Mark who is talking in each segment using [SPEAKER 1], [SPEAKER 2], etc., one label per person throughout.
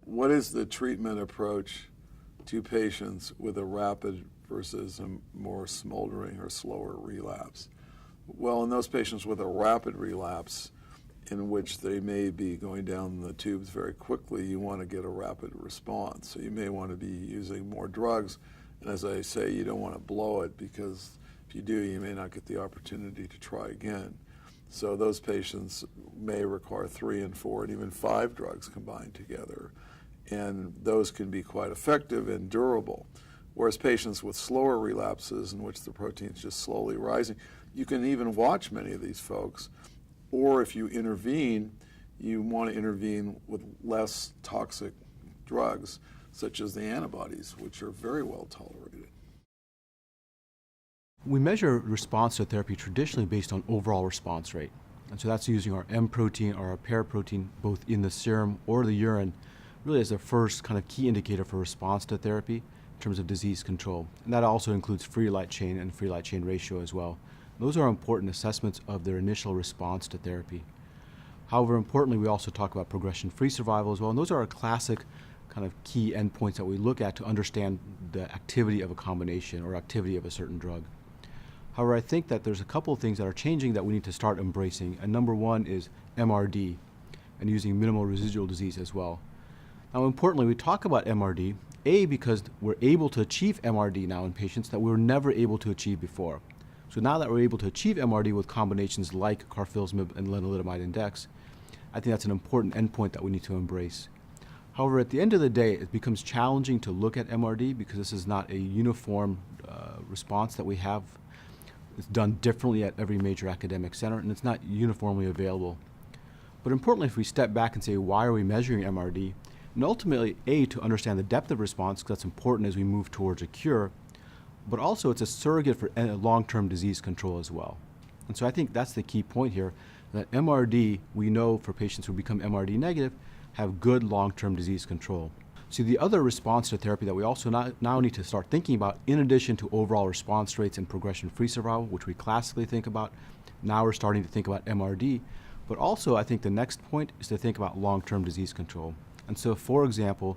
[SPEAKER 1] what is the treatment approach to patients with a rapid versus a more smoldering or slower relapse? Well, in those patients with a rapid relapse, in which they may be going down the tubes very quickly, you want to get a rapid response. So you may want to be using more drugs. And as I say, you don't want to blow it, because if you do, you may not get the opportunity to try again. So those patients may require 3 and 4 and even 5 drugs combined together. And those can be quite effective and durable. Whereas patients with slower relapses, in which the protein is just slowly rising, you can even watch many of these folks. Or if you intervene, you want to intervene with less toxic drugs, such as the antibodies, which are very well tolerated.
[SPEAKER 2] We measure response to therapy traditionally based on overall response rate. And so that's using our M protein or our paraprotein, both in the serum or the urine, really as the first kind of key indicator for response to therapy in terms of disease control. And that also includes free light chain and free light chain ratio as well. Those are important assessments of their initial response to therapy. However, importantly, we also talk about progression-free survival as well, and those are our classic kind of key endpoints that we look at to understand the activity of a combination or activity of a certain drug. However, I think that there's a couple of things that are changing that we need to start embracing, and number one is MRD, and using minimal residual disease as well. Now, importantly, we talk about MRD, because we're able to achieve MRD now in patients that we were never able to achieve before. So now that we're able to achieve MRD with combinations like carfilzomib and lenalidomide and dex, I think that's an important endpoint that we need to embrace. However, at the end of the day, it becomes challenging to look at MRD because this is not a uniform response that we have. It's done differently at every major academic center, and it's not uniformly available. But importantly, if we step back and say, why are we measuring MRD? And ultimately, to understand the depth of response, because that's important as we move towards a cure, but also it's a surrogate for long-term disease control as well. And so I think that's the key point here, that MRD, we know for patients who become MRD negative, have good long-term disease control. So the other response to therapy that we also now need to start thinking about, in addition to overall response rates and progression-free survival, which we classically think about, now we're starting to think about MRD, but also I think the next point is to think about long-term disease control. And so, for example,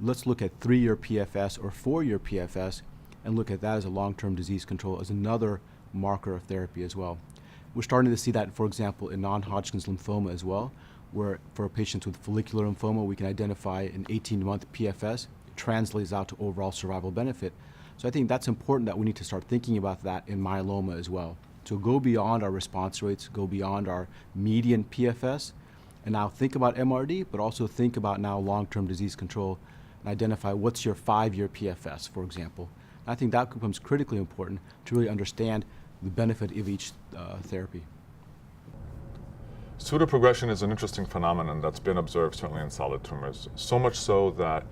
[SPEAKER 2] let's look at 3-year PFS or 4-year PFS and look at that as a long-term disease control as another marker of therapy as well. We're starting to see that, for example, in non-Hodgkin's lymphoma as well, where for patients with follicular lymphoma, we can identify an 18-month PFS. It translates out to overall survival benefit. So I think that's important that we need to start thinking about that in myeloma as well. So go beyond our response rates, go beyond our median PFS, and now think about MRD, but also think about now long-term disease control and identify what's your 5-year PFS, for example. And I think that becomes critically important to really understand the benefit of each therapy.
[SPEAKER 3] Pseudoprogression is an interesting phenomenon that's been observed certainly in solid tumors, so much so that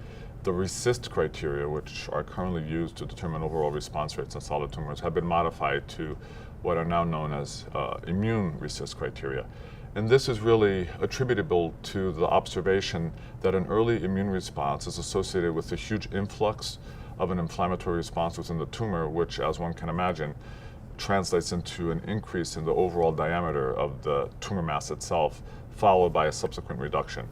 [SPEAKER 3] the RECIST criteria, which are currently used to determine overall response rates in solid tumors, have been modified to what are now known as immune RECIST criteria. And this is really attributable to the observation that an early immune response is associated with a huge influx of an inflammatory response within the tumor, which, as one can imagine, translates into an increase in the overall diameter of the tumor mass itself, followed by a subsequent reduction.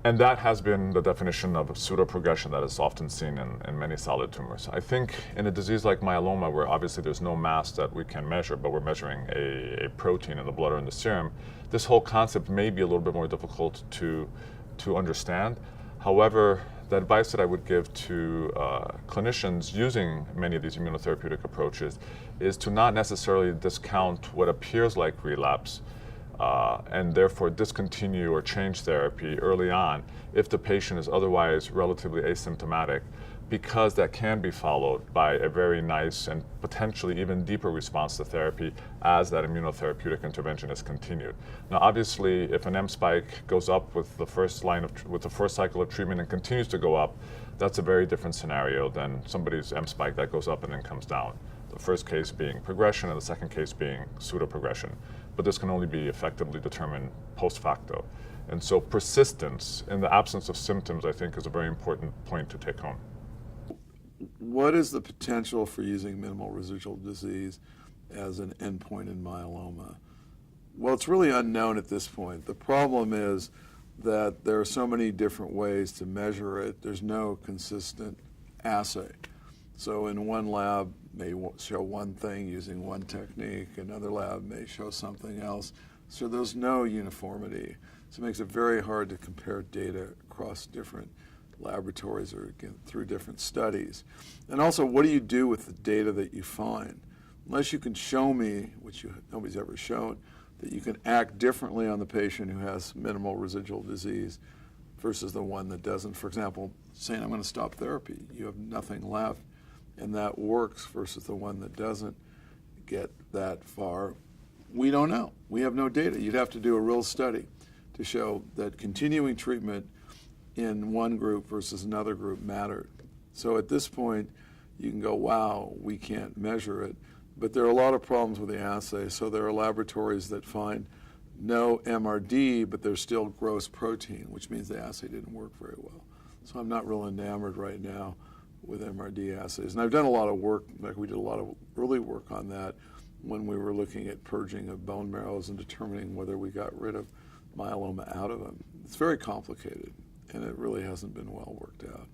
[SPEAKER 3] And that has been the definition of pseudoprogression that is often seen in many solid tumors. I think in a disease like myeloma, where obviously there's no mass that we can measure, but we're measuring a protein in the blood or in the serum, this whole concept may be a little bit more difficult to understand. However, the advice that I would give to clinicians using many of these immunotherapeutic approaches is to not necessarily discount what appears like relapse and therefore discontinue or change therapy early on if the patient is otherwise relatively asymptomatic, because that can be followed by a very nice and potentially even deeper response to therapy as that immunotherapeutic intervention is continued. Now, obviously, if an M spike goes up with the first cycle of treatment and continues to go up, that's a very different scenario than somebody's M spike that goes up and then comes down. The first case being progression and the second case being pseudoprogression. But this can only be effectively determined post facto. And so persistence in the absence of symptoms, I think, is a very important point to take home.
[SPEAKER 1] What is the potential for using minimal residual disease as an endpoint in myeloma? Well, it's really unknown at this point. The problem is that there are so many different ways to measure it. There's no consistent assay. So in one lab may show one thing using one technique, another lab may show something else. So there's no uniformity. So it makes it very hard to compare data across different laboratories or through different studies. And also, what do you do with the data that you find? Unless you can show me, which nobody's ever shown, that you can act differently on the patient who has minimal residual disease versus the one that doesn't. For example, saying I'm going to stop therapy, you have nothing left, and that works versus the one that doesn't get that far. We don't know. We have no data. You'd have to do a real study to show that continuing treatment in one group versus another group mattered. So at this point, you can go, wow, we can't measure it. But there are a lot of problems with the assay. So there are laboratories that find no MRD, but there's still gross protein, which means the assay didn't work very well. So I'm not real enamored right now with MRD assays. And I've done a lot of work, like we did a lot of early work on that when we were looking at purging of bone marrows and determining whether we got rid of myeloma out of them. It's very complicated, and it really hasn't been well worked out.